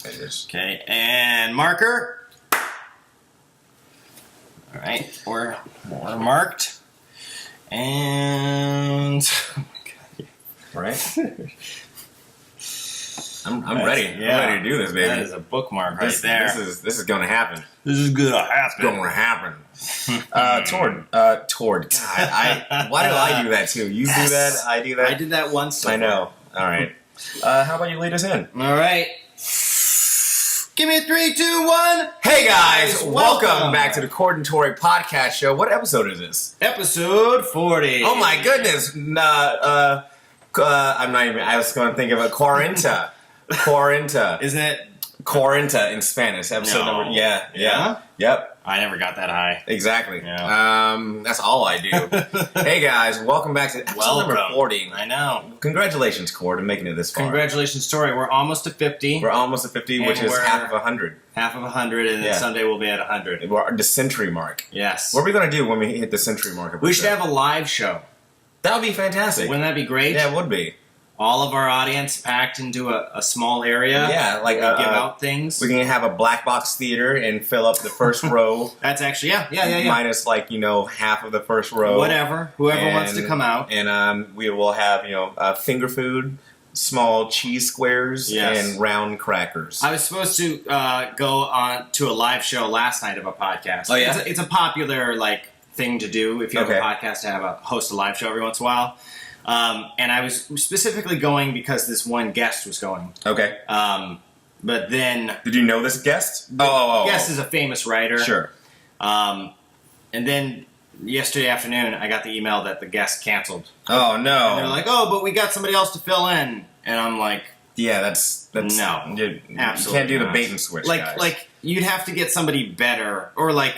fingers. Okay, and marker. All right, we're marked. And oh my God. Right? I'm ready. Yeah. I'm ready to do this, baby. That is a bookmark right there. This is gonna happen. This is gonna happen. It's gonna happen. Tord. God, why do I do that too? You do that. I do that. I did that once. I know. All right. How about you lead us in? All right. Give me a 3, 2, 1. Hey guys, welcome back to the Cord and Tory podcast show. What episode is this? Episode 40. Oh my goodness. I'm not even. I was going to think of a Quarenta. Isn't it? Quarenta in Spanish. Episode number. Yeah. Yep. I never got that high. Exactly. Yeah. That's all I do. Hey guys, welcome back to episode number 40. I know. Congratulations, Cord, on making it this far. Congratulations, Tory. We're almost to 50. We're almost at 50, which is half of 100. Half of 100, and then Sunday we'll be at 100. We're the century mark. Yes. What are we going to do when we hit the century mark? We should have a live show. That would be fantastic. Wouldn't that be great? Yeah, it would be. All of our audience packed into a small area. Yeah, like give out things. We can have a black box theater and fill up the first row. That's actually yeah. Minus half of the first row. Whoever wants to come out. And we will have finger food, small cheese squares, and round crackers. I was supposed to go on to a live show last night of a podcast. Oh yeah, it's a popular thing to do if you have a podcast to have a host a live show every once in a while. And I was specifically going because this one guest was going. Okay. But then... Did you know this guest? Guest is a famous writer. Sure. And then yesterday afternoon, I got the email that the guest canceled. Oh, no. And they're like, but we got somebody else to fill in. And I'm like... Yeah, that's no. You Absolutely can't do not. the bait and switch, guys. You'd have to get somebody better. Or, I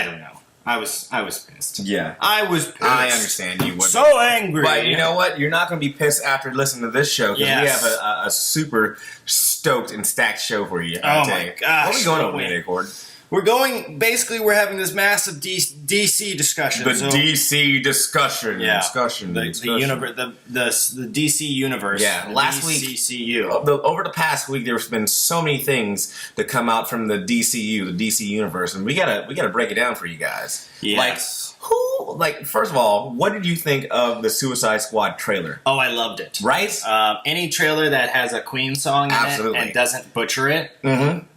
don't know. I was pissed. Yeah. I was pissed. I understand you would. So angry. But you know what? You're not going to be pissed after listening to this show because we have a super stoked and stacked show for you. Oh my gosh. What are we going over today, Cord? We're having this massive DC discussion. The DC discussion. Yeah. Discussion. The DC universe. Yeah. Last week, DCU. Over the past week, there's been so many things that come out from the DCU, the DC universe, and we gotta break it down for you guys. Yes. First of all, what did you think of the Suicide Squad trailer? Oh, I loved it. Right? Any trailer that has a Queen song in it and doesn't butcher it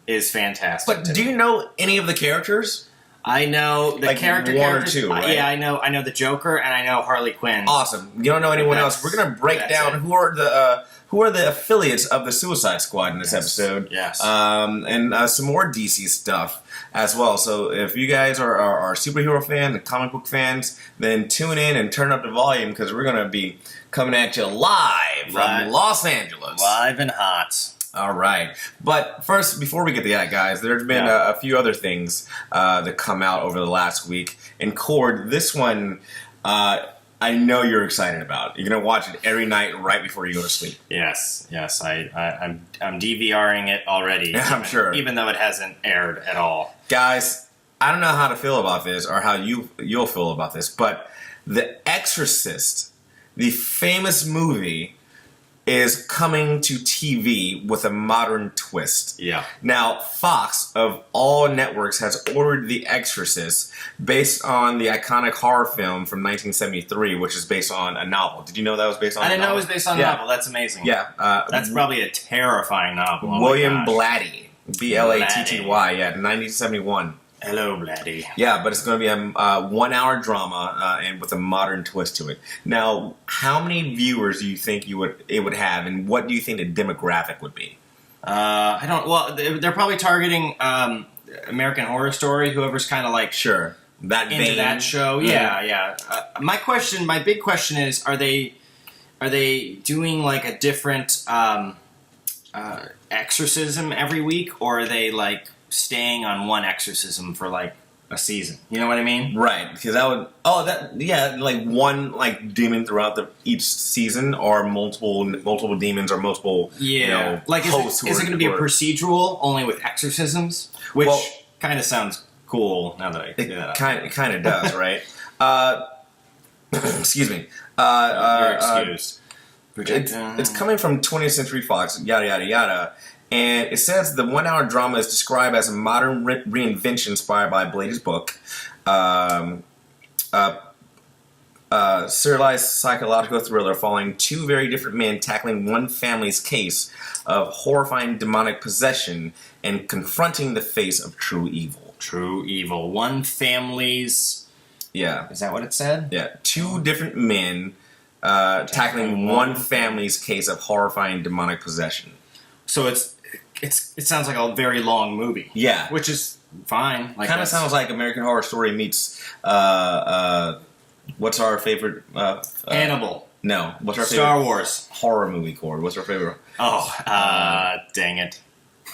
is fantastic. But do you know any of the characters? I know the characters. One or two, right? Yeah, I know the Joker and I know Harley Quinn. Awesome. You don't know anyone else. We're gonna break down who are the affiliates of the Suicide Squad in this episode. Yes. And some more DC stuff as well. So if you guys are superhero fans and comic book fans, then tune in and turn up the volume because we're gonna be coming at you live from Los Angeles. Live and hot. All right. But first, before we get to that, guys, there's been a few other things that come out over the last week. And Cord, this one I know you're excited about. You're going to watch it every night right before you go to sleep. Yes. I'm DVRing it already. I'm sure. Even though it hasn't aired at all. Guys, I don't know how to feel about this or how you'll feel about this, but The Exorcist, the famous movie, is coming to TV with a modern twist. Yeah. Now, Fox, of all networks, has ordered The Exorcist based on the iconic horror film from 1973, which is based on a novel. Did you know that was based on a novel? I didn't know it was based on a novel. That's amazing. Yeah. That's probably a terrifying novel. William Blatty. Blatty. Yeah, 1971. Hello, Blatty. Yeah, but it's going to be a 1-hour drama and with a modern twist to it. Now, how many viewers do you think it would have, and what do you think the demographic would be? I don't. Well, they're probably targeting American Horror Story. Whoever's kind of sure that into vein. that show. Yeah. My big question is: Are they doing a different exorcism every week, or are they staying on one exorcism for a season? You know what I mean? Right, because that would one demon throughout each season, or multiple demons, or multiple hosts. Is it going to be a procedural only with exorcisms? Which kind of sounds cool now that I say that. It kind of does, right? Excuse me. You're excused. It's coming from 20th Century Fox, yada yada yada, And it says the 1 hour drama is described as a modern reinvention inspired by Blade's book. Serialized psychological thriller following two very different men tackling one family's case of horrifying demonic possession and confronting the face of true evil. True evil. One family's... Yeah. Is that what it said? Yeah. Two different men tackling one family's case of horrifying demonic possession. So it sounds like a very long movie. Yeah. Which is fine. Kind of sounds like American Horror Story meets... what's our favorite... Hannibal. No. What's our Star favorite... Wars. Horror movie, Cord. What's our favorite... Dang it.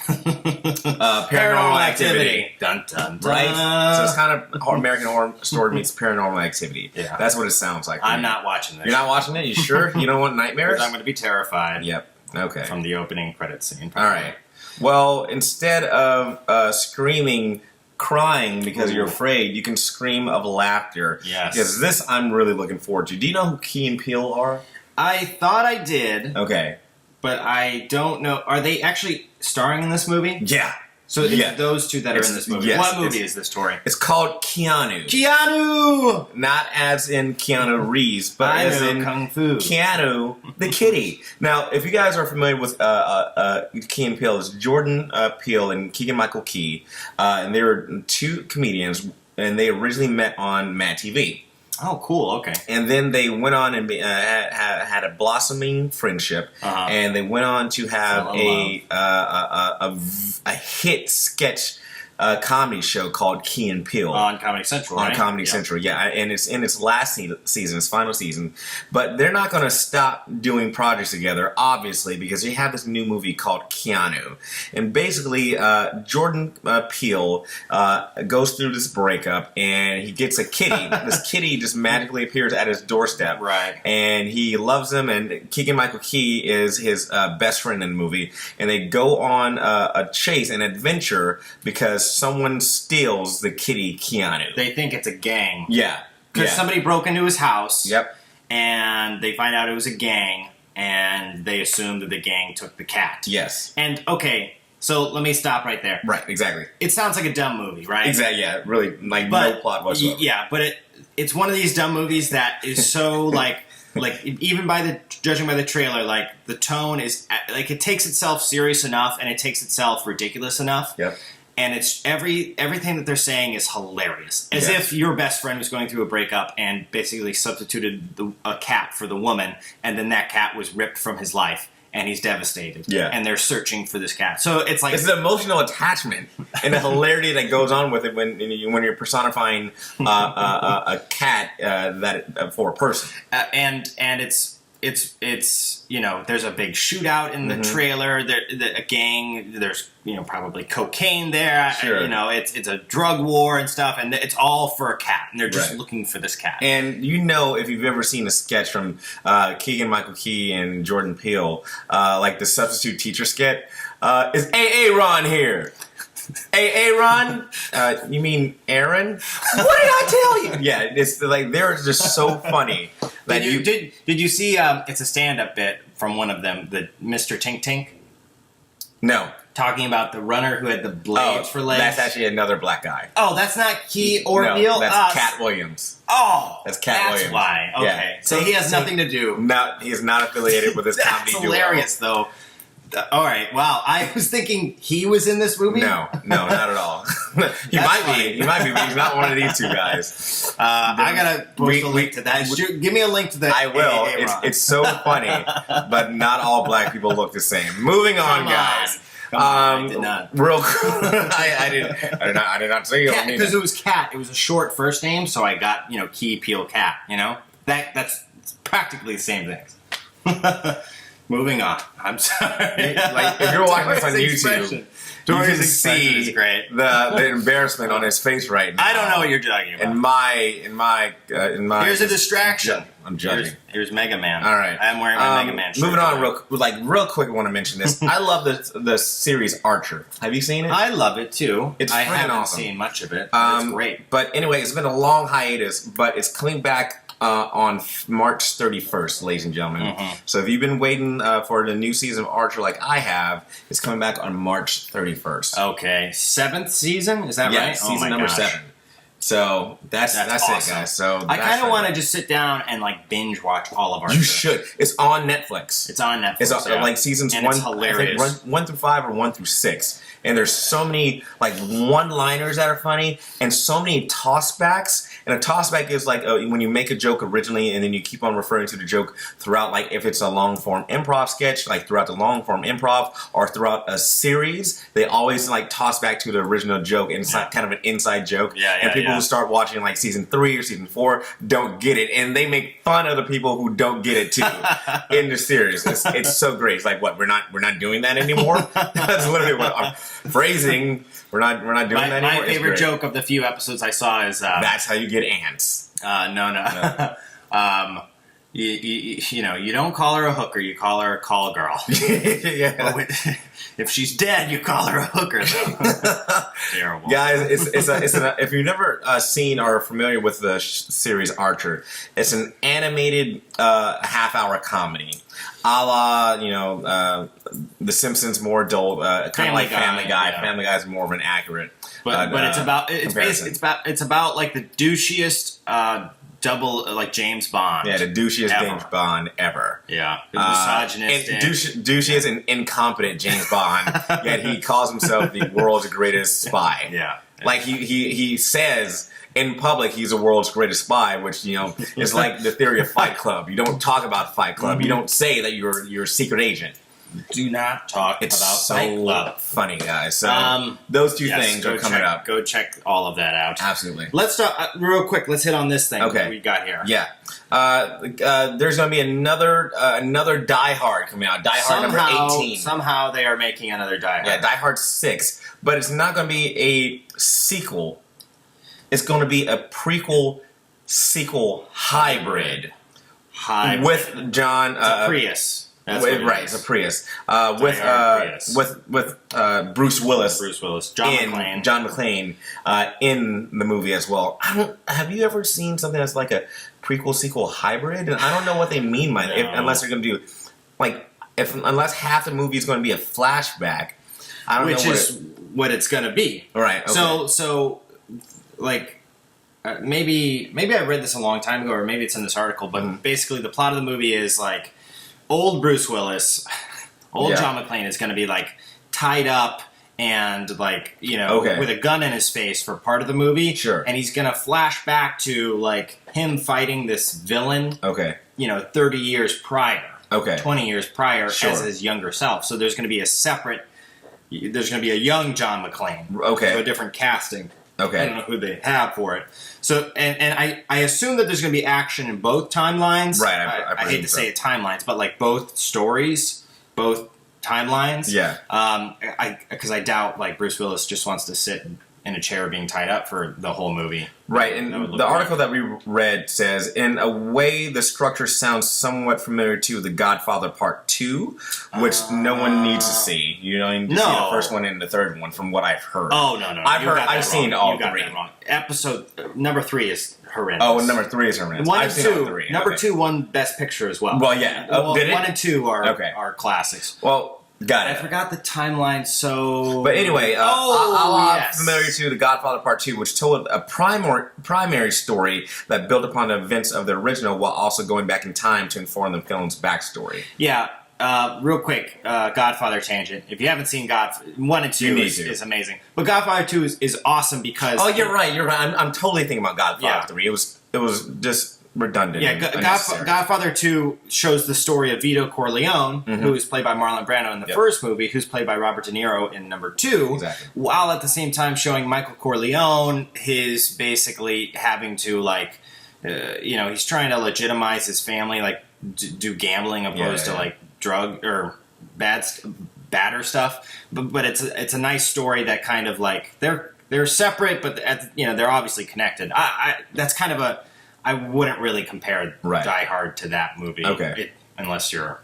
Paranormal Activity. Dun, dun, dun. Right? So it's kind of American Horror Story meets Paranormal Activity. Yeah. That's what it sounds like. I'm not watching this. You're not watching it? You sure? You don't want nightmares? Because I'm going to be terrified. Yep. Okay. From the opening credits scene. All right. Well, instead of screaming, crying because you're afraid, you can scream of laughter. Yes. Because this I'm really looking forward to. Do you know who Key and Peele are? I thought I did. Okay. But I don't know. Are they actually starring in this movie? Yeah. So it's those two that are in this movie. Yes, What movie is this, Tory? It's called Keanu. Keanu! Not as in Keanu Reeves, but as in Kung Fu. Keanu the kitty. Now, if you guys are familiar with Key and Peele, it's Jordan Peele and Keegan-Michael Key, and they were two comedians, and they originally met on Mad TV. Oh, cool. Okay. And then they went on and had a blossoming friendship, and they went on to have a hit sketch comedy show called Key and Peele on Comedy Central. On right? Comedy Central, yeah, and it's in its last season, its final season. But they're not going to stop doing projects together, obviously, because they have this new movie called Keanu, and basically Jordan Peele goes through this breakup, and he gets a kitty. This kitty just magically appears at his doorstep, right? And he loves him. And Keegan-Michael Key is his best friend in the movie, and they go on a chase, an adventure, because someone steals the kitty Keanu. They think it's a gang. Yeah. Because somebody broke into his house. Yep. And they find out it was a gang, and they assume that the gang took the cat. Yes. And, okay, so let me stop right there. Right, exactly. It sounds like a dumb movie, right? Exactly, yeah. Really, no plot whatsoever. Yeah, but it's one of these dumb movies that is so, like even judging by the trailer, like, the tone is, like, it takes itself serious enough, and it takes itself ridiculous enough. Yep. And it's everything that they're saying is hilarious. As if your best friend was going through a breakup and basically substituted a cat for the woman, and then that cat was ripped from his life, and he's devastated. Yeah. And they're searching for this cat. So it's like... It's an emotional attachment and the hilarity that goes on with it when you're personifying a cat for a person. And it's there's a big shootout in the trailer. A gang. There's probably cocaine there. Sure. It's a drug war and stuff, and it's all for a cat, and they're just looking for this cat. And if you've ever seen a sketch from Keegan-Michael Key and Jordan Peele, like the substitute teacher skit, is AA Ron here? AA Ron? You mean Aaron? What did I tell you? Yeah, it's like they're just so funny. That did you see? It's a stand-up bit from one of them, the Mr. Tink Tink. No. Talking about the runner who had the blades for legs. That's actually another black guy. Oh, that's not Key or Peele? That's Cat Williams. Oh, that's Cat Williams. That's why. Okay, yeah. So he has nothing to do. No, he is not affiliated with this comedy duo. That's hilarious, though. All right. Wow. I was thinking he was in this movie. No, not at all. He might be, but he's not one of these two guys. I gotta post a link to that. Give me a link to that. I will. It's so funny, but not all black people look the same. Moving on, guys. I did not. Real quick. I did not say it. Because it was Cat. It was a short first name, so I got Key Peele Cat. That's practically the same thing. Moving on. I'm sorry. Like if you're watching this on YouTube, you can see the embarrassment on his face right now. I don't know what you're talking about. In my. Here's a distraction. I'm judging. Here's Mega Man. All right. I'm wearing my Mega Man shirt. Moving on, real quick. I want to mention this. I love the series Archer. Have you seen it? I love it too. I haven't awesome. seen much of it. But it's great. But anyway, it's been a long hiatus, but it's coming back on March 31st, ladies and gentlemen. So if you've been waiting for the new season of Archer like I have, it's coming back on March 31st. Okay, 7th season? Is that Yeah, right? season number 7. So that's awesome. it, guys. So I kind of want to just sit down and like binge watch all of Archer. You should. It's on Netflix. It's on Netflix. It's like seasons and 1, it's hilarious. I think 1 through 5 or 1 through 6. And there's so many like one-liners that are funny, and so many tossbacks. And a tossback is like when you make a joke originally, and then you keep on referring to the joke throughout. Like if it's a long-form improv sketch, like throughout the long-form improv, or throughout a series, they always like toss back to the original joke, and it's like kind of an inside joke. And people who start watching like season 3 or season 4 don't get it, and they make fun of the people who don't get it too in the series. It's so great. It's like, what, we're not doing that anymore. That's literally what I'm phrasing. We're not doing that anymore. My favorite joke of the few episodes I saw is that's how you get ants. No. You know, you don't call her a hooker, you call her a call girl. Yeah. If she's dead, you call her a hooker, though. Terrible. Guys, if you've never seen or are familiar with the series Archer, it's an animated half-hour comedy. A la, The Simpsons, more adult, kind of like Family Guy. Yeah. Family Guy is more of an accurate. But it's about like the douchiest double like James Bond. Yeah, the douchiest James Bond ever. Yeah, misogynistic, douchiest and incompetent James Bond. Yet he calls himself the world's greatest spy. Yeah, like he says in public he's the world's greatest spy, which is like the theory of Fight Club. You don't talk about Fight Club. You don't say that you're a secret agent. Do not talk about Fight Club. Funny, guys. So those two things are coming up. Go check all of that out. Absolutely. Let's talk real quick. Let's hit on this thing that we got here. Yeah. There's going to be another Die Hard coming out. Die Hard number 18. Somehow they are making another Die Hard. Yeah, Die Hard 6. But it's not going to be a sequel. It's going to be a prequel-sequel hybrid. With John... it's a Prius. It's a Prius. With Bruce Willis. John McClane in the movie as well. Have you ever seen something that's like a prequel sequel hybrid? And I don't know what they mean by that. Unless they're going to do unless half the movie is going to be a flashback. I don't know. Which is what it's going to be. Right. Okay. So maybe I read this a long time ago, or maybe it's in this article. But basically, the plot of the movie is like. Old Bruce Willis, John McClane is going to be like tied up and like with a gun in his face for part of the movie. Sure. And he's going to flash back to like him fighting this villain. Okay. 30 years prior. Okay. 20 years prior as his younger self. So there's going to be a young John McClane. Okay. So a different casting. Okay. I don't know who they have for it. So, and I assume that there's going to be action in both timelines. Right. I hate to say it timelines, but like both stories, both timelines. Yeah. Because I doubt like Bruce Willis just wants to sit in a chair being tied up for the whole movie. Right, and the article that we read says, in a way, the structure sounds somewhat familiar to The Godfather Part 2, which no one needs to see. You don't need to see the first one and the third one, from what I've heard. Oh, no. I've seen all three. Episode number 3 is horrendous. Oh, number 3 is horrendous. I've seen all three. Number 2 won Best Picture as well. Well, yeah. Did it? 1 and 2 are classics. Well... Got it. I forgot the timeline, so... But anyway, familiar to The Godfather Part 2, which told a primary story that built upon the events of the original while also going back in time to inform the film's backstory. Yeah, real quick, Godfather tangent. If you haven't seen Godfather, 1 and 2 is amazing. But Godfather 2 is awesome because... Oh, you're right. I'm totally thinking about Godfather 3. It was just... redundant. Yeah, Godfather 2 shows the story of Vito Corleone, who is played by Marlon Brando in the first movie, who's played by Robert De Niro in number 2, while at the same time showing Michael Corleone his basically having to like, he's trying to legitimize his family, like do gambling opposed to like drug or badder stuff. But it's a nice story that kind of like they're separate, but they're obviously connected. That's kind of a I wouldn't really compare Die Hard to that movie, unless you're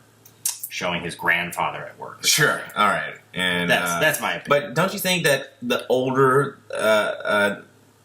showing his grandfather at work. Sure, all right, and that's my opinion. But don't you think that the older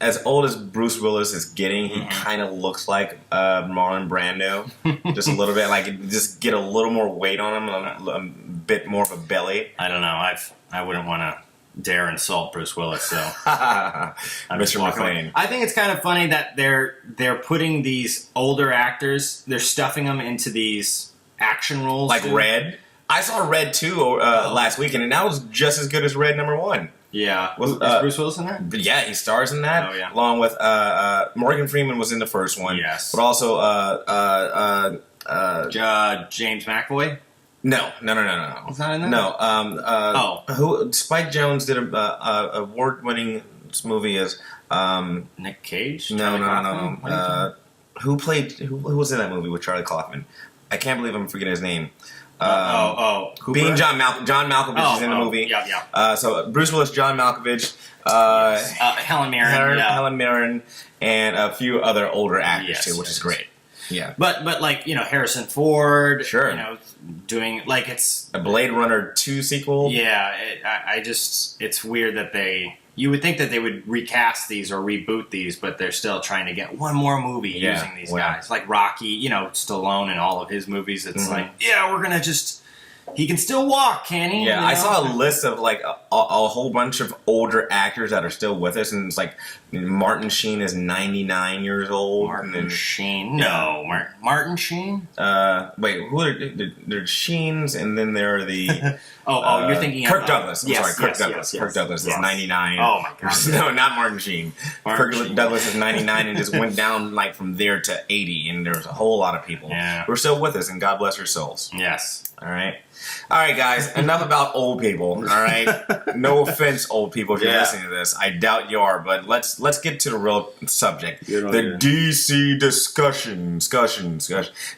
as old as Bruce Willis is getting, he kind of looks like Marlon Brando, just a little bit. Like, just get a little more weight on him, a bit more of a belly. I don't know. I wouldn't want to dare insult Bruce Willis, so Mr. McClane. I think it's kind of funny that they're putting these older actors, they're stuffing them into these action roles, like Red. I saw Red 2 last weekend, and that was just as good as Red #1. Yeah. Was Is Bruce Willis in that? Yeah, he stars in that. Oh, yeah. Along with Morgan Freeman was in the first one. Yes. But also James McAvoy? No. He's not in that? No. Who Spike Jonze did a award-winning movie as Nick Cage? No. Who was in that movie with Charlie Kaufman? I can't believe I'm forgetting his name. Cooper? Being John Malkovich is in the movie. Yeah. So Bruce Willis, John Malkovich, Helen Mirren. Helen Mirren, and a few other older actors too, which is great. Yeah. But like, Harrison Ford, sure. Doing like it's a Blade Runner 2 sequel. Yeah, it's weird that you would think that they would recast these or reboot these, but they're still trying to get one more movie using these guys. Like Rocky, Stallone in all of his movies. It's like, we're going to he can still walk, can he? Yeah, I saw a list of like a whole bunch of older actors that are still with us, and it's like Martin Sheen is 99 years old. Martin Sheen? No, Martin Sheen? Wait, who are there's Sheens, and then there are the you're thinking Kirk of Douglas. I'm sorry, Kirk Douglas. Yes. Kirk Douglas is 99. Oh my god! No, not Martin Sheen. Kirk Douglas is 99 and just went down like from there to 80, and there's a whole lot of people who are still with us, and God bless their souls. Yes. All right, guys. Enough about old people. All right. No offense, old people, if you're listening to this. I doubt you are, but let's get to the real subject. The DC discussion.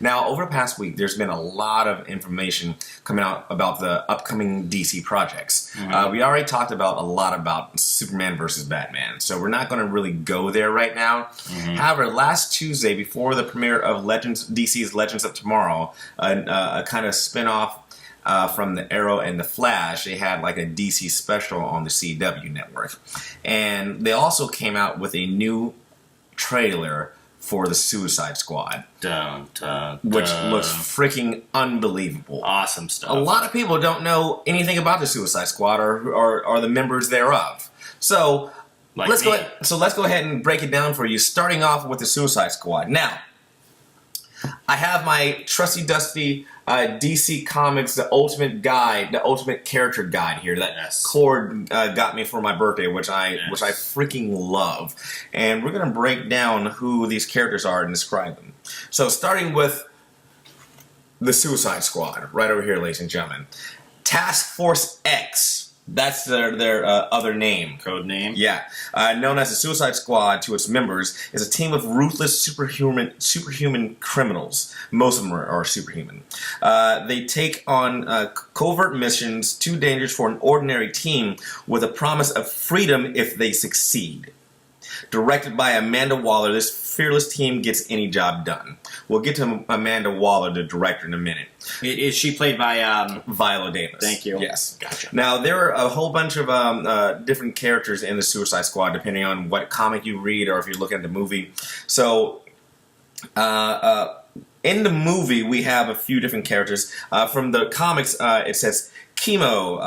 Now, over the past week, there's been a lot of information coming out about the upcoming DC projects. We already talked about a lot about Superman versus Batman, so we're not going to really go there right now. However, last Tuesday, before the premiere of DC's Legends of Tomorrow, a kind of spin-off from the Arrow and the Flash, they had like a DC special on the CW network. And they also came out with a new trailer for the Suicide Squad. Which looks freaking unbelievable. Awesome stuff. A lot of people don't know anything about the Suicide Squad or the members thereof. So let's go ahead and break it down for you, starting off with the Suicide Squad. Now, I have my trusty dusty DC Comics, the ultimate guide, the ultimate character guide here that Cord got me for my birthday, which I freaking love. And we're going to break down who these characters are and describe them. So starting with the Suicide Squad, right over here, ladies and gentlemen. Task Force X. That's their other name. Code name? Yeah. Known as the Suicide Squad to its members, is a team of ruthless superhuman criminals. Most of them are superhuman. They take on covert missions too dangerous for an ordinary team with a promise of freedom if they succeed. Directed by Amanda Waller, this fearless team gets any job done. We'll get to Amanda Waller, the director, in a minute. Is she played by Viola Davis? Thank you. Yes. Gotcha. Now, there are a whole bunch of different characters in the Suicide Squad, depending on what comic you read or if you're looking at the movie. So, in the movie, we have a few different characters. From the comics, it says Chemo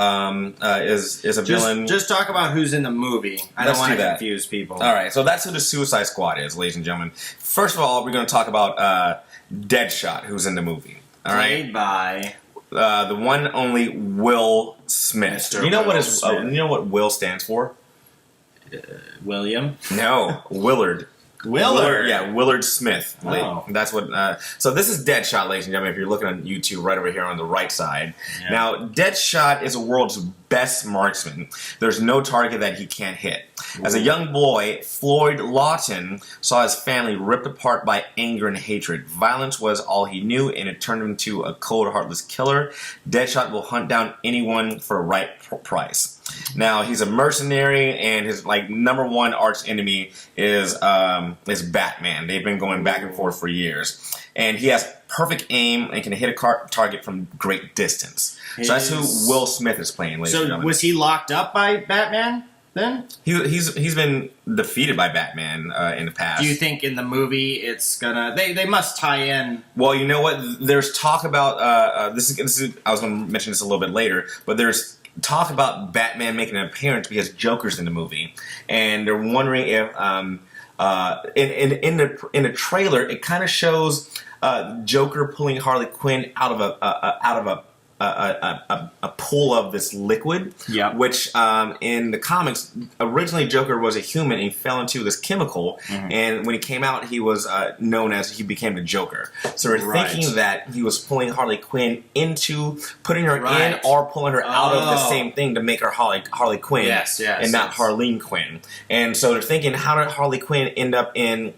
is a villain. Just talk about who's in the movie. I don't want to confuse people. All right, so that's who the Suicide Squad is, ladies and gentlemen. First of all, we're going to talk about Deadshot, who's in the movie. All right, played by the one and only Will Smith. You know what Will stands for? William? No, Willard. Willard. Yeah, Willard Smith. Oh. That's what. So this is Deadshot, ladies and gentlemen. If you're looking on YouTube, right over here on the right side. Yeah. Now, Deadshot is the world's best marksman. There's no target that he can't hit. As a young boy, Floyd Lawton saw his family ripped apart by anger and hatred. Violence was all he knew, and it turned him into a cold, heartless killer. Deadshot will hunt down anyone for a right price. Now, he's a mercenary, and his number one arch enemy is Batman. They've been going back and forth for years. And he has perfect aim and can hit a target from great distance. So that's who Will Smith is playing, ladies and gentlemen. Was he locked up by Batman? then? He's been defeated by Batman in the past. Do you think in the movie it's gonna... They must tie in... Well, you know what? There's talk about... this is I was going to mention this a little bit later, but there's talk about Batman making an appearance because Joker's in the movie. And they're wondering if... in the trailer, it kind of shows Joker pulling Harley Quinn out of a pool of this liquid, which in the comics, originally Joker was a human and he fell into this chemical, and when he came out, he was known as, he became the Joker. So we're thinking that he was pulling Harley Quinn into, putting her in or pulling her out of the same thing to make her Harley Quinn, and not Harleen Quinn. And so they're thinking, how did Harley Quinn end up in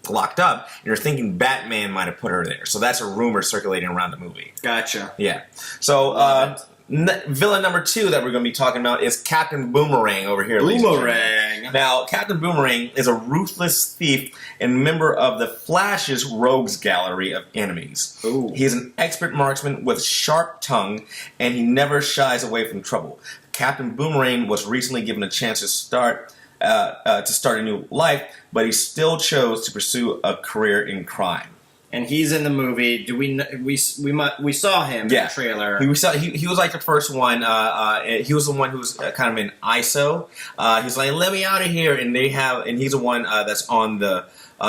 locked up, and you're thinking Batman might have put her there. So that's a rumor circulating around the movie. Gotcha. Yeah. So villain number 2 that we're going to be talking about is Captain Boomerang over here. Boomerang. Now, Captain Boomerang is a ruthless thief and member of the Flash's rogues gallery of enemies. Ooh. He's an expert marksman with sharp tongue, and he never shies away from trouble. Captain Boomerang was recently given a chance to start a new life, but he still chose to pursue a career in crime. And he's in the movie. Do we saw him in the trailer? He was like the first one. He was the one who was kind of in ISO. He's like, "Let me out of here!" And he's the one that's on the.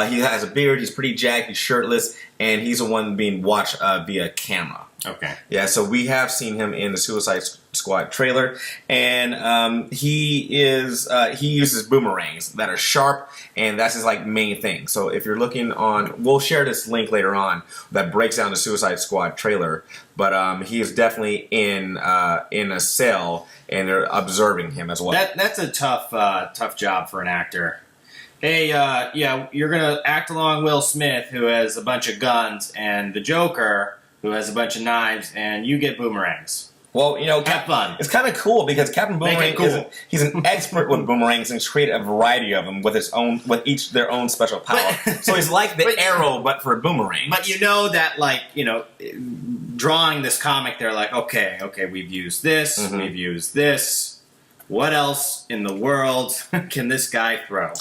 He has a beard. He's pretty jacked. He's shirtless, and he's the one being watched via camera. Okay. Yeah, so we have seen him in the Suicide Squad trailer, and he uses boomerangs that are sharp, and that's his main thing. So if you're looking on, we'll share this link later on that breaks down the Suicide Squad trailer. But he is definitely in a cell, and they're observing him as well. That's a tough job for an actor. Hey, you're gonna act along Will Smith, who has a bunch of guns, and the Joker, who has a bunch of knives, and you get boomerangs. Well, have fun. It's kind of cool because Captain Boomerang he's an expert with boomerangs and he's created a variety of them with each their own special power. So he's like the arrow, but for a boomerang. But drawing this comic, they're like, okay, we've used this, we've used this. What else in the world can this guy throw?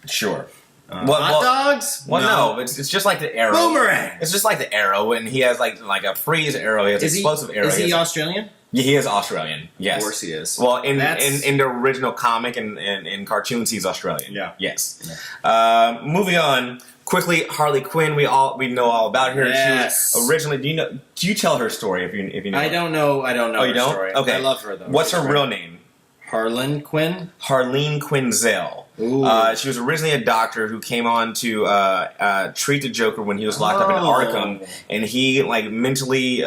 Sure. Hot dogs? Well, no, it's just like the arrow. Boomerang! It's just like the arrow, and he has like a freeze arrow. He has explosive arrow. Is he Australian? Yeah, he is Australian. Yes, of course he is. Well, in the original comic and in cartoons, he's Australian. Yeah. Yes. Yeah. Moving on quickly, Harley Quinn. We know all about her. Yes. She was originally. Do you tell her story if you know? I don't know. Oh, you don't? Story. Okay. I love her though. What's her real name? Harleen Quinn? Harleen Quinzel. She was originally a doctor who came on to treat the Joker when he was locked up in Arkham, and he mentally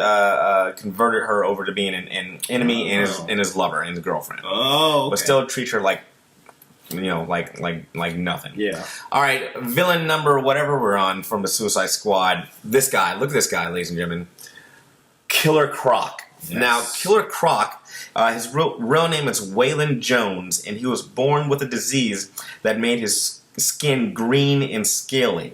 converted her over to being an enemy and his lover and his girlfriend. Oh, okay. But still treats her like nothing. Yeah. All right, villain number whatever we're on from the Suicide Squad. This guy, look at this guy, ladies and gentlemen. Killer Croc. Yes. Now, Killer Croc. His real name is Waylon Jones, and he was born with a disease that made his skin green and scaly.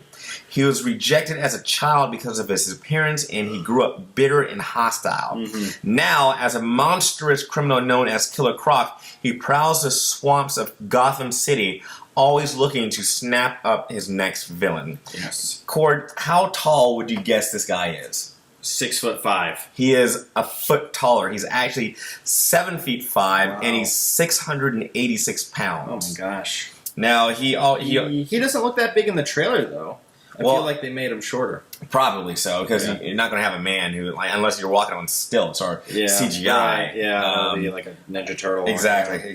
He was rejected as a child because of his appearance, and he grew up bitter and hostile. Now, as a monstrous criminal known as Killer Croc, he prowls the swamps of Gotham City, always looking to snap up his next villain. Yes. Cord, how tall would you guess this guy is? 6'5". He is a foot taller. He's actually 7'5", and he's 686 pounds. Oh my gosh! Now he doesn't look that big in the trailer though. I feel like they made him shorter. Probably so, because you're not going to have a man who, unless you're walking on stilts or CGI. Right. Yeah, maybe like a Ninja Turtle. Exactly.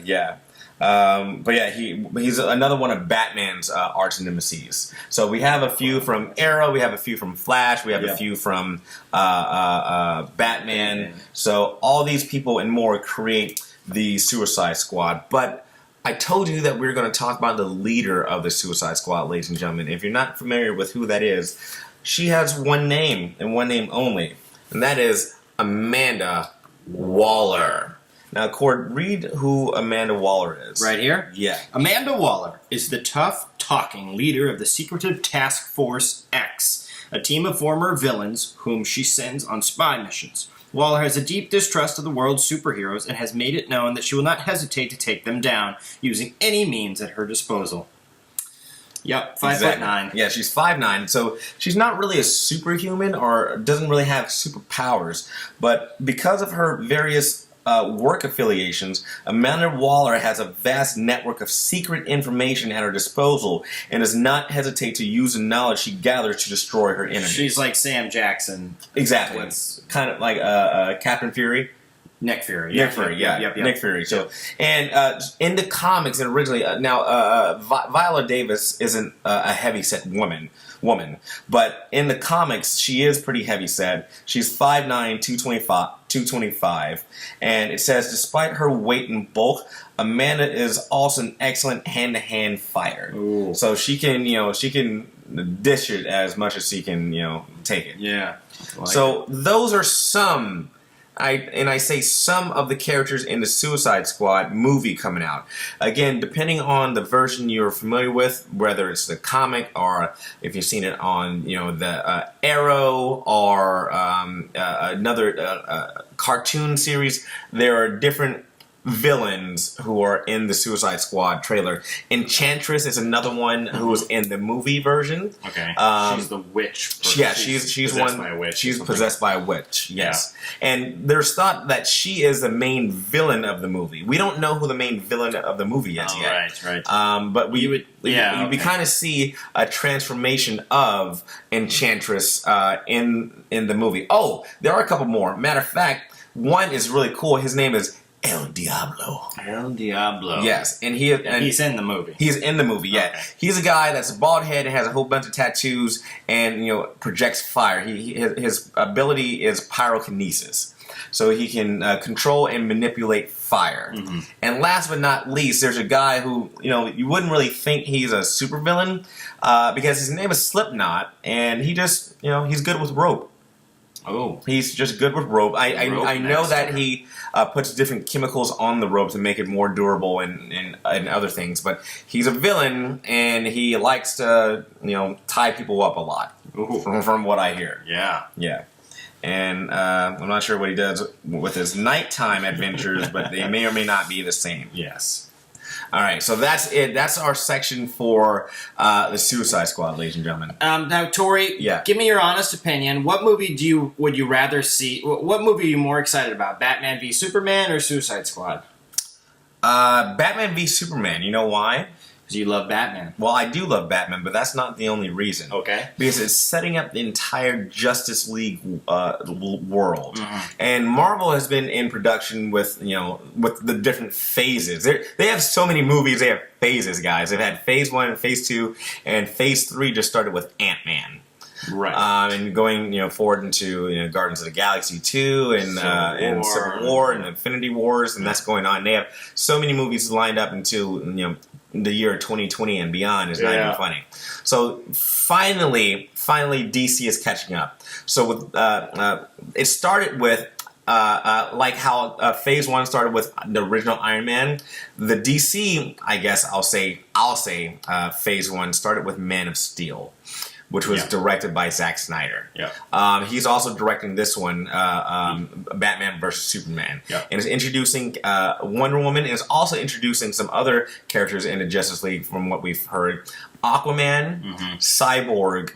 Yeah. But yeah, he's another one of Batman's arch nemesis. So we have a few from Arrow, we have a few from Flash, we have a few from Batman. So all these people and more create the Suicide Squad. But I told you that we were going to talk about the leader of the Suicide Squad, ladies and gentlemen. If you're not familiar with who that is, she has one name and one name only, and that is Amanda Waller. Now, Cord, read who Amanda Waller is. Right here? Yeah. Amanda Waller is the tough, talking leader of the secretive Task Force X, a team of former villains whom she sends on spy missions. Waller has a deep distrust of the world's superheroes and has made it known that she will not hesitate to take them down using any means at her disposal. Yep, 5'9". Yeah, she's 5'9", so she's not really a superhuman or doesn't really have superpowers. But because of her various work affiliations, Amanda Waller has a vast network of secret information at her disposal and does not hesitate to use the knowledge she gathers to destroy her enemies. She's like Sam Jackson. Exactly. It's kind of like Captain Fury. Nick Fury. Nick Fury, yeah. Nick Fury. So, and in the comics, and originally, Viola Davis isn't a heavy-set woman, but in the comics, she is pretty heavy-set. She's 5'9", 225, and it says, despite her weight and bulk, Amanda is also an excellent hand-to-hand fighter. Ooh. So she can dish it as much as she can, take it. Yeah. So those are some. I say some of the characters in the Suicide Squad movie coming out. Again, depending on the version you're familiar with, whether it's the comic or if you've seen it on, the Arrow or another cartoon series, there are different villains who are in the Suicide Squad trailer. Enchantress is another one who's in the movie version. Okay. She's the witch. Yeah, she's possessed one. By a witch. She's possessed by a witch. Yes, and there's thought that she is the main villain of the movie. We don't know who the main villain of the movie is yet. Right. But we kind of see a transformation of Enchantress in the movie. Oh, there are a couple more. Matter of fact, one is really cool. His name is El Diablo. El Diablo. Yes, and he's in the movie. He's in the movie. Yeah, okay. He's a guy that's a bald head and has a whole bunch of tattoos and projects fire. His ability is pyrokinesis, so he can control and manipulate fire. Mm-hmm. And last but not least, there's a guy who you wouldn't really think he's a supervillain because his name is Slipknot, and he just he's good with rope. Oh, he's just good with rope. I know that he puts different chemicals on the rope to make it more durable and other things. But he's a villain, and he likes to tie people up a lot. From what I hear. Yeah. And I'm not sure what he does with his nighttime adventures, but they may or may not be the same. Yes. All right, so that's it. That's our section for the Suicide Squad, ladies and gentlemen. Now, Tori, give me your honest opinion. What movie would you rather see? What movie are you more excited about? Batman v Superman or Suicide Squad? Batman v Superman. You know why? Because you love Batman. Well, I do love Batman, but that's not the only reason. Okay. Because it's setting up the entire Justice League world. Mm-hmm. And Marvel has been in production with the different phases. They have so many movies, they have phases, guys. They've had Phase 1 and Phase 2, and Phase 3 just started with Ant-Man. Right. And going forward into Guardians of the Galaxy 2 and Civil War and Infinity Wars, and that's going on. They have so many movies lined up until the year 2020 and beyond. Is not even funny. So finally, DC is catching up. So with it started with like how Phase 1 started with the original Iron Man. The DC, I guess I'll say Phase 1 started with Man of Steel, which was directed by Zack Snyder. Yeah. He's also directing this one, Batman vs. Superman. Yeah. And is introducing Wonder Woman, and is also introducing some other characters in the Justice League from what we've heard. Aquaman, Cyborg,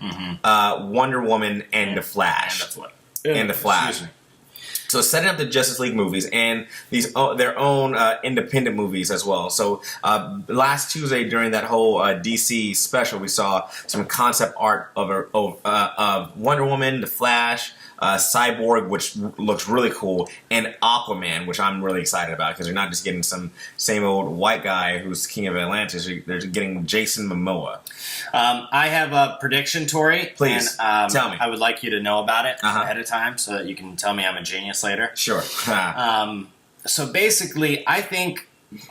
Wonder Woman, and The Flash. And The Flash. Excuse me. So setting up the Justice League movies and these their own independent movies as well. So last Tuesday during that whole DC special, we saw some concept art of Wonder Woman, The Flash, Cyborg, which looks really cool, and Aquaman, which I'm really excited about because they're not just getting some same old white guy who's King of Atlantis. They're getting Jason Momoa. I have a prediction, Tori. Please, and, tell me. I would like you to know about it ahead of time so that you can tell me I'm a genius later. Sure. So basically, I think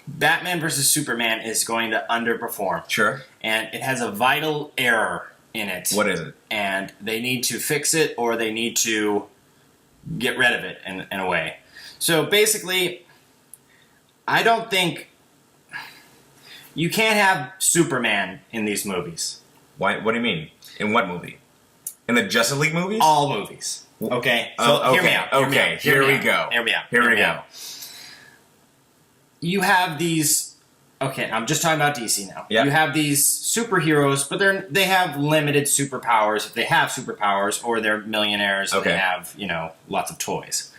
Batman vs. Superman is going to underperform. Sure. And it has a vital error in it. What is it? And they need to fix it or they need to get rid of it in a way. So basically, I don't think you can't have Superman in these movies. Why? What do you mean? In what movie? In the Justice League movies? All movies. Okay, so hear me out. Okay, here we go. Hear me out. Here we go. You have these. Okay, I'm just talking about DC now. Yeah. You have these superheroes, but they have limited superpowers. If they have superpowers, or they're millionaires, and they have lots of toys.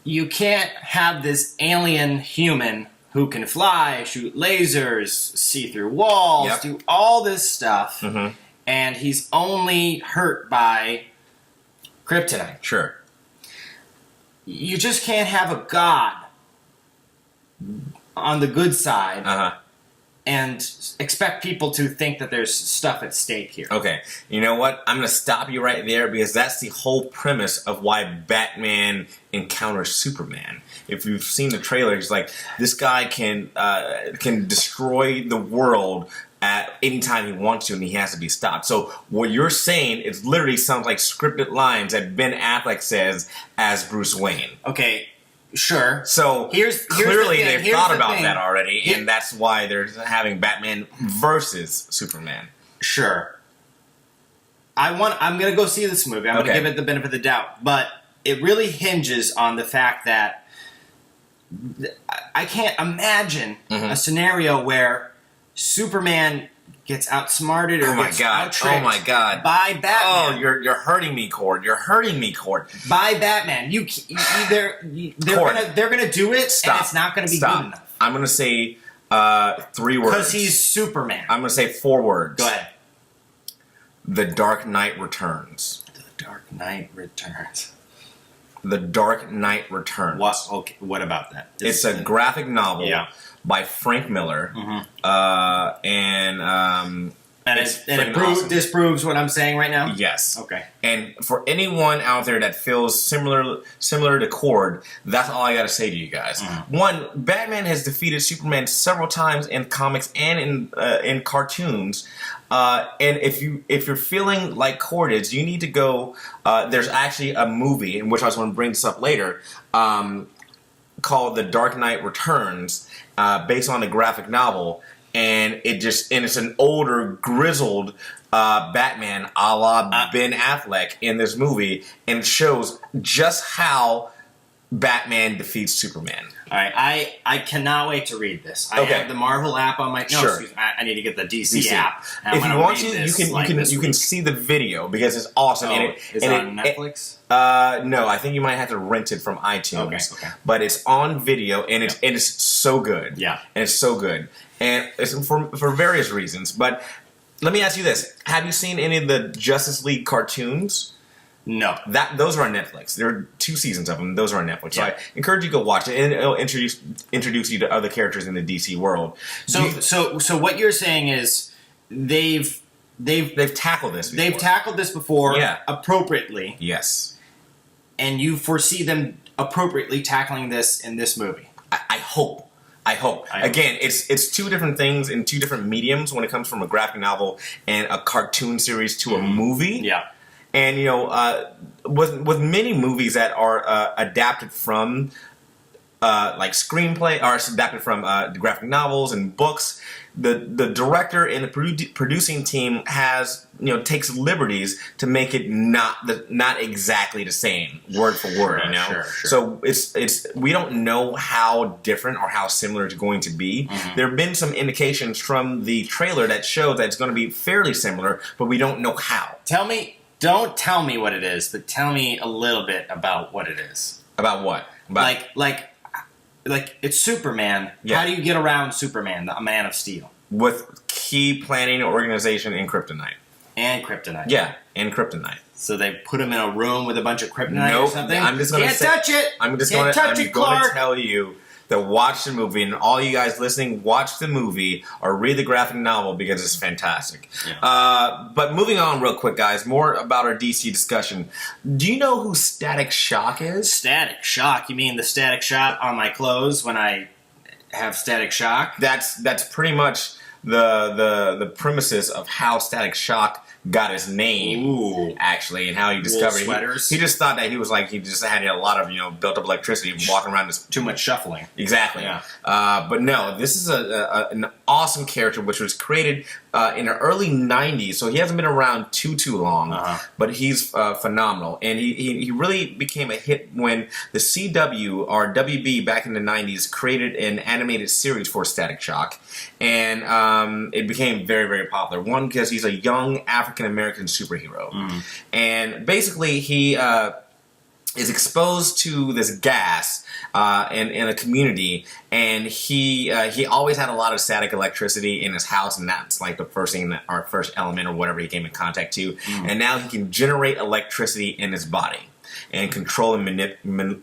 You can't have this alien human who can fly, shoot lasers, see through walls, do all this stuff, and he's only hurt by kryptonite. Sure. You just can't have a god on the good side and expect people to think that there's stuff at stake here. Okay, you know what? I'm going to stop you right there because that's the whole premise of why Batman encounters Superman. If you've seen the trailer, he's like, this guy can destroy the world at any time he wants to, and he has to be stopped. So what you're saying, it literally sounds like scripted lines that Ben Affleck says as Bruce Wayne. Okay, sure. So here's clearly they've thought about thing. that already, and that's why they're having Batman versus Superman. Sure. I'm going to go see this movie. I'm going to give it the benefit of the doubt, but it really hinges on the fact that I can't imagine a scenario where Superman gets outsmarted or gets out-tricked by Batman. Oh, you're hurting me, Cord. You're hurting me, Cord. By Batman. They're gonna do it, Stop. and it's not gonna be good enough. I'm gonna say 3 words. Because he's Superman. I'm gonna say 4 words. Go ahead. The Dark Knight Returns. The Dark Knight Returns. The Dark Knight Returns. What? Okay. What about that? It's a graphic novel by Frank Miller, and it disproves what I'm saying right now. Yes. Okay. And for anyone out there that feels similar to Cord, that's all I got to say to you guys. One, Batman has defeated Superman several times in comics and in cartoons. And if you're feeling like Cord is, you need to go. There's actually a movie, in which I was going to bring this up later, called The Dark Knight Returns, based on a graphic novel, and it's an older, grizzled Batman, a la Ben Affleck, in this movie, and it shows just how Batman defeats Superman. All right, I cannot wait to read this. I have the Marvel app on my. Excuse me, I need to get the DC app. If you want to, you can see the video because it's awesome. Is it on Netflix? No, I think you might have to rent it from iTunes. Okay. But it's on video, and it's so good. Yeah, and it's so good, and it's for various reasons. But let me ask you this: have you seen any of the Justice League cartoons? No. Those are on Netflix. There are 2 seasons of them. Those are on Netflix. So I encourage you to go watch it, and it'll introduce you to other characters in the DC world. So what you're saying is they've tackled this before. They've tackled this before appropriately. Yes. And you foresee them appropriately tackling this in this movie. I hope. Again, it's 2 different things in 2 different mediums when it comes from a graphic novel and a cartoon series to a movie. Yeah. And, with many movies that are adapted from, like screenplay, or adapted from graphic novels and books, the director and the producing team has, takes liberties to make it not exactly the same, word for word, Sure. So it's we don't know how different or how similar it's going to be. There have been some indications from the trailer that show that it's going to be fairly similar, but we don't know how. Don't tell me what it is, but tell me a little bit about what it is. About what? Like it's Superman. Yeah. How do you get around Superman, the Man of Steel? With key planning organization and kryptonite. And kryptonite. Yeah, and kryptonite. So they put him in a room with a bunch of kryptonite or something? I'm just going to touch it! I'm going to tell you that watch the movie, and all you guys listening, watch the movie or read the graphic novel because it's fantastic. Yeah. But moving on real quick, guys, more about our DC discussion. Do you know who Static Shock is? Static Shock? You mean the static shot on my clothes when I have static shock? That's pretty much the premises of how Static Shock got his name, actually, and how he discovered sweaters. He just thought that he just had a lot of built up electricity walking around this. Too much shuffling. Exactly. Yeah. But no, this is an awesome character which was created in the early '90s, so he hasn't been around too long. But he's phenomenal, and he really became a hit when the CW or WB back in the '90s created an animated series for Static Shock, and it became very, very popular. One, because he's a young African American superhero, and basically he is exposed to this gas in a community, and he always had a lot of static electricity in his house, and that's like the first thing or first element or whatever he came in contact to. And now he can generate electricity in his body and control and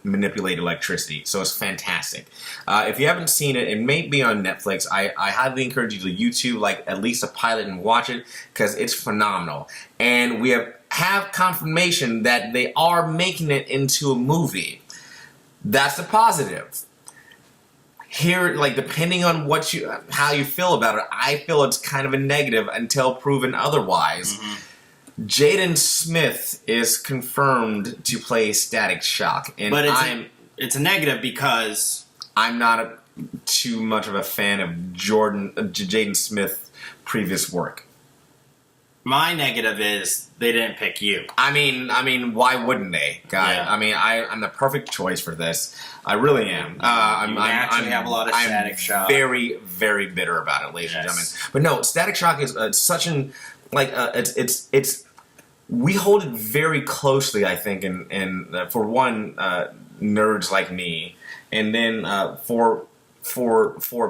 manipulate electricity. So it's fantastic. If you haven't seen it, it may be on Netflix. I highly encourage you to YouTube like at least a pilot and watch it, because it's phenomenal. And we have confirmation that they are making it into a movie. That's the positive. Here, like, depending on how you feel about it, I feel it's kind of a negative until proven otherwise. Jaden Smith is confirmed to play Static Shock, and it's a negative because I'm not too much of a fan of Jaden Smith's previous work. My negative is they didn't pick you. I mean, why wouldn't they, guy? Yeah. I mean, I'm the perfect choice for this. I really am. I have a lot of Static Shock. Very, very bitter about it, ladies and gentlemen. But no, Static Shock is such an it's. We hold it very closely, I think, and for one, nerds like me, and then for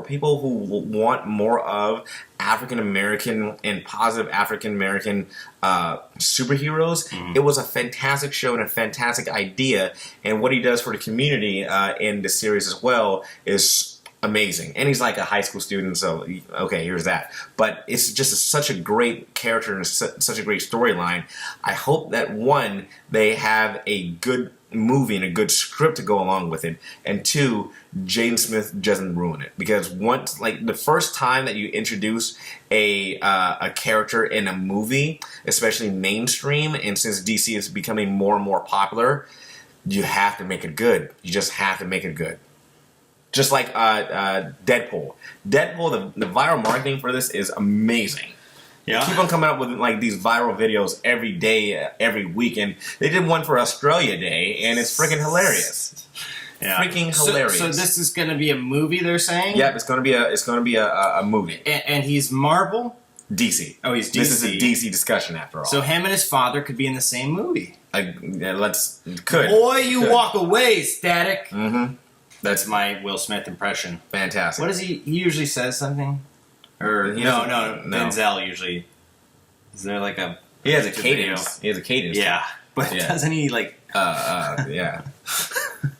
people who want more of African American and positive African American superheroes, it was a fantastic show and a fantastic idea. And what he does for the community in the series as well is amazing. And he's like a high school student, so okay, here's that. But it's just such a great character and such a great storyline. I hope that one, they have a good movie and a good script to go along with it, and two, Jaden Smith doesn't ruin it, because once, like, the first time that you introduce a character in a movie, especially mainstream, and since DC is becoming more and more popular, you have to make it good. You just have to make it good. Just like Deadpool. Deadpool, the viral marketing for this is amazing. Yeah. Keep on coming up with like these viral videos every day, every week, and they did one for Australia Day, and it's freaking hilarious. Yeah. Freaking hilarious. So this is going to be a movie, they're saying? Yep, it's going to be a movie. And he's Marvel? DC. Oh, he's DC. This is a DC discussion after all. So him and his father could be in the same movie. Could. Boy, you walk away, Static. Mm-hmm. That's my Will Smith impression. Fantastic. What does he usually says something? Or no. Denzel usually. Is there like a? He has a cadence. He has a cadence. Yeah, but doesn't he like? Yeah.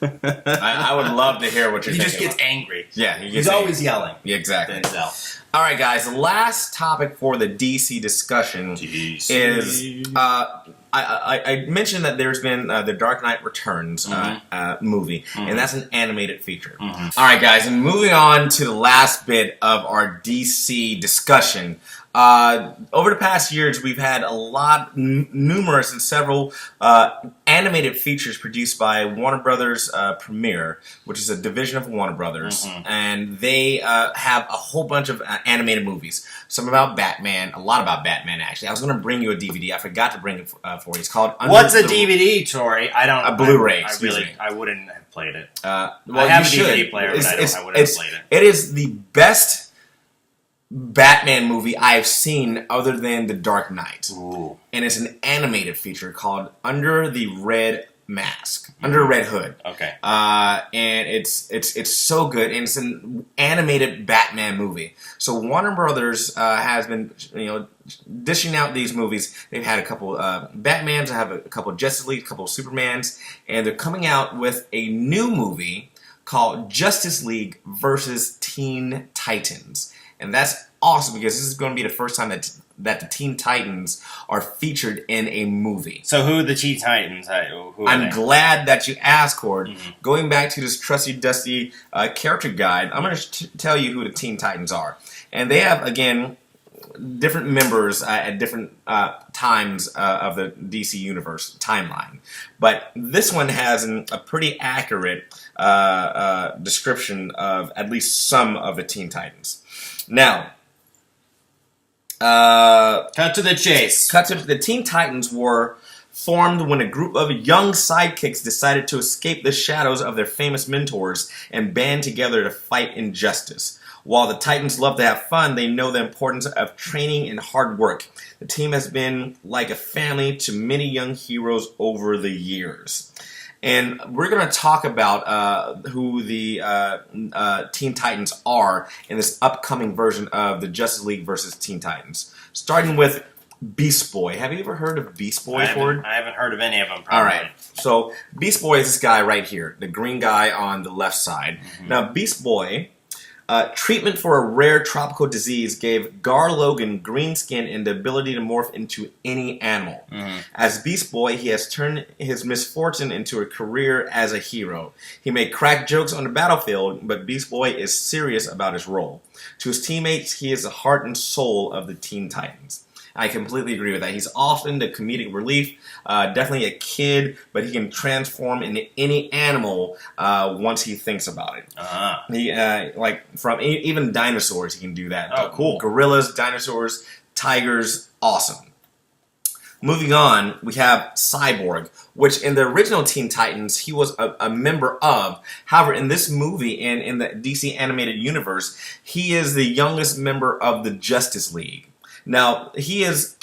I would love to hear what you're. He thinking just gets about. Angry. Yeah, he's always yelling. Yeah, exactly. Denzel. All right, guys. The last topic for the DC discussion is. I mentioned that there's been the Dark Knight Returns movie, and that's an animated feature. All right, guys, and moving on to the last bit of our DC discussion. Over the past years, we've had a lot, numerous and several animated features produced by Warner Brothers Premiere, which is a division of Warner Brothers, and they have a whole bunch of animated movies. Some about Batman, a lot about Batman, actually. I was going to bring you a DVD. I forgot to bring it for you. It's called What's a DVD, Tori? I don't. A Blu-ray. I wouldn't have played it. Well, I have a DVD player, but I wouldn't have played it. It is the best Batman movie I've seen other than The Dark Knight. Ooh. And it's an animated feature called Under the Red Mask. Under a Red Hood. Okay. And it's so good, and it's an animated Batman movie. So Warner Brothers has been dishing out these movies. They've had a couple Batmans, have a couple Justice League, a couple Supermans, and they're coming out with a new movie called Justice League versus Teen Titans. And that's awesome, because this is going to be the first time that the Teen Titans are featured in a movie. So who are the Teen Titans? I'm glad that you asked, Cord. Going back to this trusty, dusty character guide, I'm going to tell you who the Teen Titans are. And they have, again, different members at different times of the DC Universe timeline. But this one has a pretty accurate description of at least some of the Teen Titans. Now, cut to the chase. The Teen Titans were formed when a group of young sidekicks decided to escape the shadows of their famous mentors and band together to fight injustice. While the Titans love to have fun, they know the importance of training and hard work. The team has been like a family to many young heroes over the years. And we're going to talk about who the Teen Titans are in this upcoming version of the Justice League versus Teen Titans. Starting with Beast Boy. Have you ever heard of Beast Boy, Cord? I haven't heard of any of them, probably. All right. So Beast Boy is this guy right here, the green guy on the left side. Mm-hmm. Now, Beast Boy, treatment for a rare tropical disease gave Gar Logan green skin and the ability to morph into any animal. Mm-hmm. As Beast Boy, he has turned his misfortune into a career as a hero. He may crack jokes on the battlefield, but Beast Boy is serious about his role. To his teammates, he is the heart and soul of the Teen Titans. I completely agree with that. He's often the comedic relief, definitely a kid, but he can transform into any animal once he thinks about it. Uh-huh. He from even dinosaurs, he can do that. Oh, cool! Gorillas, dinosaurs, tigers, awesome. Moving on, we have Cyborg, which in the original Teen Titans, he was a member of. However, in this movie and in the DC animated universe, he is the youngest member of the Justice League. Now, he is,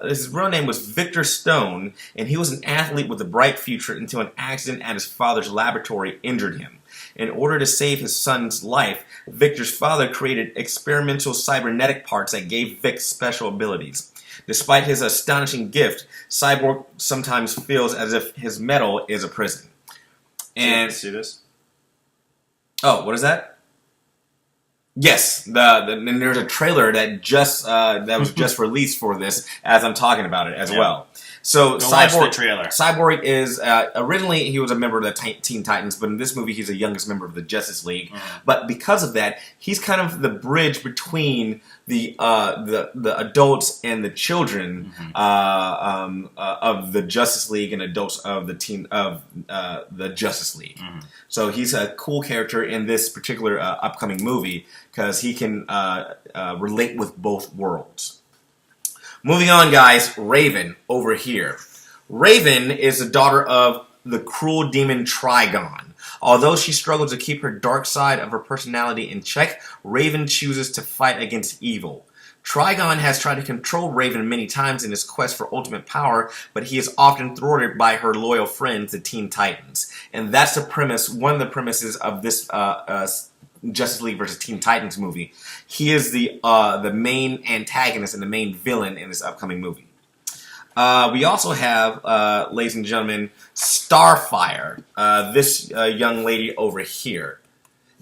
his real name was Victor Stone, and he was an athlete with a bright future until an accident at his father's laboratory injured him. In order to save his son's life, Victor's father created experimental cybernetic parts that gave Vic special abilities. Despite his astonishing gift, Cyborg sometimes feels as if his metal is a prison. And see this? Oh, what is that? Yes, and there's a trailer that was just released for this as I'm talking about it as well. So Cyborg is originally he was a member of the Teen Titans, but in this movie he's the youngest member of the Justice League. Mm-hmm. But because of that, he's kind of the bridge between the adults and the children of the Justice League and adults of the team of the Justice League. Mm-hmm. So he's a cool character in this particular upcoming movie because he can relate with both worlds. Moving on, guys, Raven over here. Raven is the daughter of the cruel demon Trigon. Although she struggles to keep her dark side of her personality in check, Raven chooses to fight against evil. Trigon has tried to control Raven many times in his quest for ultimate power, but he is often thwarted by her loyal friends, the Teen Titans. And that's the premise, one of the premises of this Justice League versus Teen Titans movie. He is the main antagonist and the main villain in this upcoming movie. We also have, ladies and gentlemen, Starfire, this young lady over here.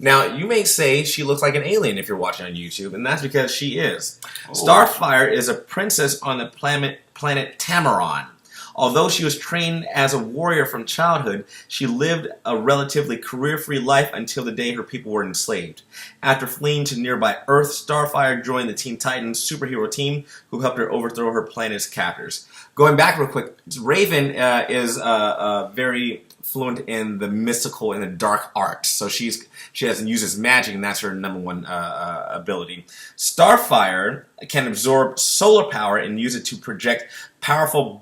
Now, you may say she looks like an alien if you're watching on YouTube, and that's because she is. Oh. Starfire is a princess on the planet Tamaran. Although she was trained as a warrior from childhood, she lived a relatively career-free life until the day her people were enslaved. After fleeing to nearby Earth, Starfire joined the Teen Titans superhero team, who helped her overthrow her planet's captors. Going back real quick, Raven is very fluent in the mystical and the dark arts, so she uses magic, and that's her number one ability. Starfire can absorb solar power and use it to project powerful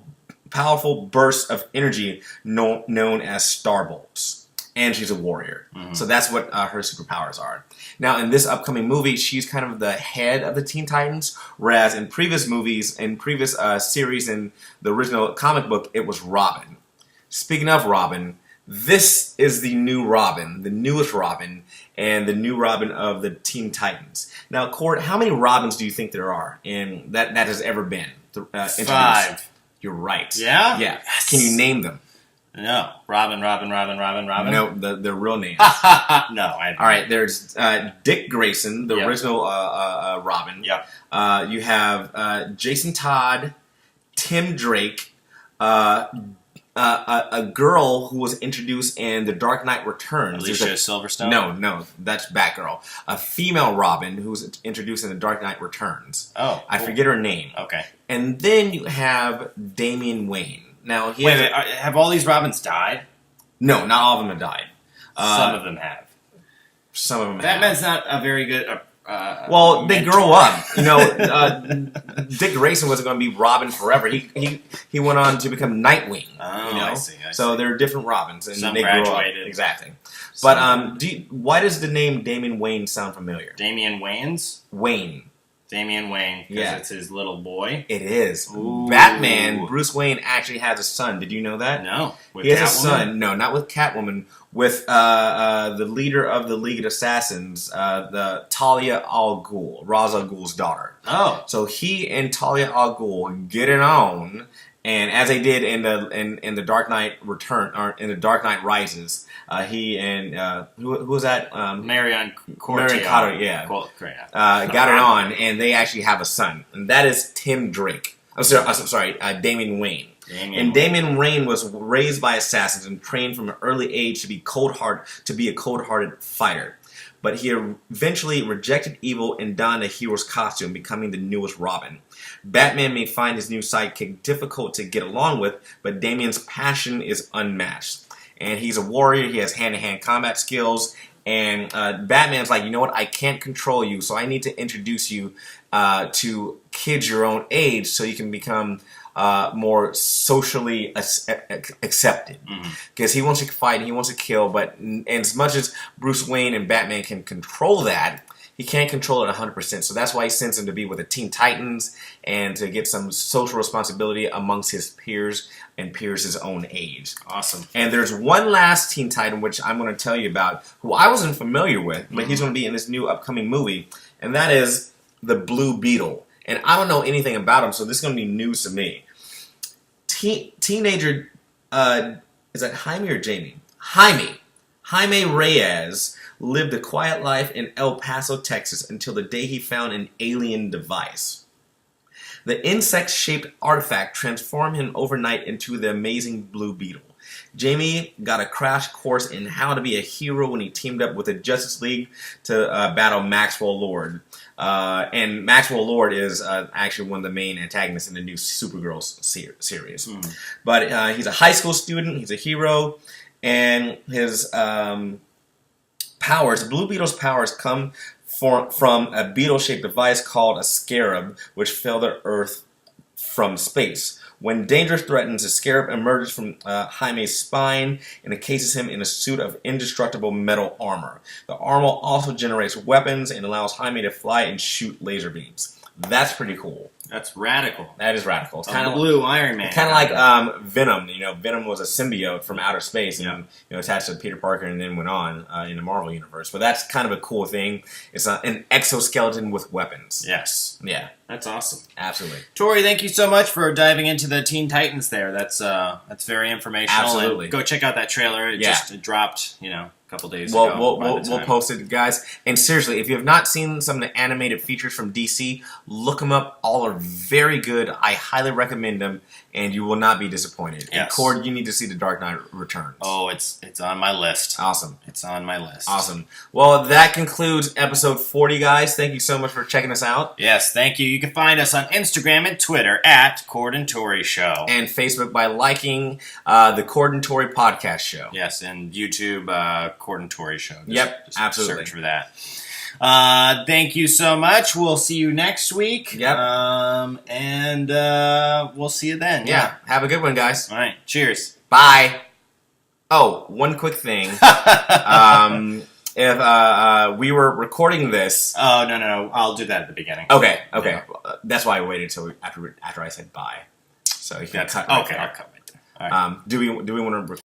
bursts of energy known as starbolts. And she's a warrior. Mm-hmm. So that's what her superpowers are. Now, in this upcoming movie, she's kind of the head of the Teen Titans, whereas in previous movies, in previous series, in the original comic book, it was Robin. Speaking of Robin, this is the new Robin, the newest Robin, and the new Robin of the Teen Titans. Now, Cord, how many Robins do you think there are and that has ever been introduced? 5. You're right. Yeah? Yeah. Yes. Can you name them? No. Robin. No, their real names. No, I don't. All right, there's Dick Grayson, the original Robin. Yep. You have Jason Todd, Tim Drake, a girl who was introduced in The Dark Knight Returns. Alicia Silverstone? No, that's Batgirl. A female Robin who was introduced in The Dark Knight Returns. Oh, cool. I forget her name. Okay. And then you have Damian Wayne. Now, wait, have all these Robins died? No, not all of them have died. Some of them have. Some of them Batman's have. not a very good... well, they grow up. Dick Grayson wasn't going to be Robin forever. He went on to become Nightwing. Oh, I see. So there are different Robins, and some they graduated. grow up. Exactly. But why does the name Damian Wayne sound familiar? Damian Wayans? Damian Wayne, because it's his little boy. It is. Ooh. Batman, Bruce Wayne, actually has a son. Did you know that? No. He has a son. No, not with Catwoman. With the leader of the League of Assassins, the Talia al Ghul, Ra's al Ghul's daughter. Oh. So he and Talia al Ghul get it on, and as they did in the Dark Knight Return, or in the Dark Knight Rises, he and who was that? Marion Cotillard. Marion Cotillard, yeah. Got it on, and they actually have a son, and that is Tim Drake. I'm sorry, Damian Wayne. Damian Wayne was raised by assassins and trained from an early age to be a cold-hearted fighter. But he eventually rejected evil and donned a hero's costume, becoming the newest Robin. Batman may find his new sidekick difficult to get along with, but Damian's passion is unmatched. And he's a warrior, he has hand-to-hand combat skills, and Batman's like, you know what, I can't control you, so I need to introduce you to kids your own age so you can become more socially accepted. Because he wants to fight and he wants to kill, but as much as Bruce Wayne and Batman can control that, he can't control it 100%. So that's why he sends him to be with the Teen Titans and to get some social responsibility amongst his peers and peers his own age. Awesome. And there's one last Teen Titan, which I'm going to tell you about, who I wasn't familiar with, but he's going to be in this new upcoming movie, and that is the Blue Beetle. And I don't know anything about him, so this is going to be news to me. Teenager, is that Jaime or Jamie? Jaime Reyes lived a quiet life in El Paso, Texas, until the day he found an alien device. The insect-shaped artifact transformed him overnight into the amazing Blue Beetle. Jamie got a crash course in how to be a hero when he teamed up with the Justice League to battle Maxwell Lord. And Maxwell Lord is actually one of the main antagonists in the new Supergirl series. But he's a high school student, he's a hero, and his powers, Blue Beetle's powers, come from a beetle-shaped device called a scarab, which fell to Earth from space. When danger threatens, the scarab emerges from Jaime's spine and encases him in a suit of indestructible metal armor. The armor also generates weapons and allows Jaime to fly and shoot laser beams. That's pretty cool. That's radical. That is radical. It's kind of blue Iron Man. Kind of like Venom. Venom was a symbiote from outer space and attached to Peter Parker and then went on in the Marvel universe. But that's kind of a cool thing. It's an exoskeleton with weapons. Yes. Yeah. That's awesome. Absolutely. Tori, thank you so much for diving into the Teen Titans there. That's very informational. Absolutely. And go check out that trailer. It just dropped, a couple days ago. We'll post it, guys. And seriously, if you have not seen some of the animated features from DC, look them up. All are very good. I highly recommend them, and you will not be disappointed. Yes. And Cord, you need to see The Dark Knight Returns. Oh, it's on my list. Awesome. It's on my list. Awesome. Well, that concludes episode 40, guys. Thank you so much for checking us out. Yes, thank you. You can find us on Instagram and Twitter at Cord and Tori Show. And Facebook by liking the Cord and Tori Podcast Show. Yes, and YouTube, Cord and Tori Show. Just absolutely. Search for that. Thank you so much. We'll see you next week. Yep. And we'll see you then. Yeah. Have a good one, guys. All right. Cheers. Bye. Oh, one quick thing. If we were recording this... Oh, no. I'll do that at the beginning. Okay. Yeah. That's why I waited until after I said bye. So you can cut. Okay, I'll cut right there. All right. Do we want to...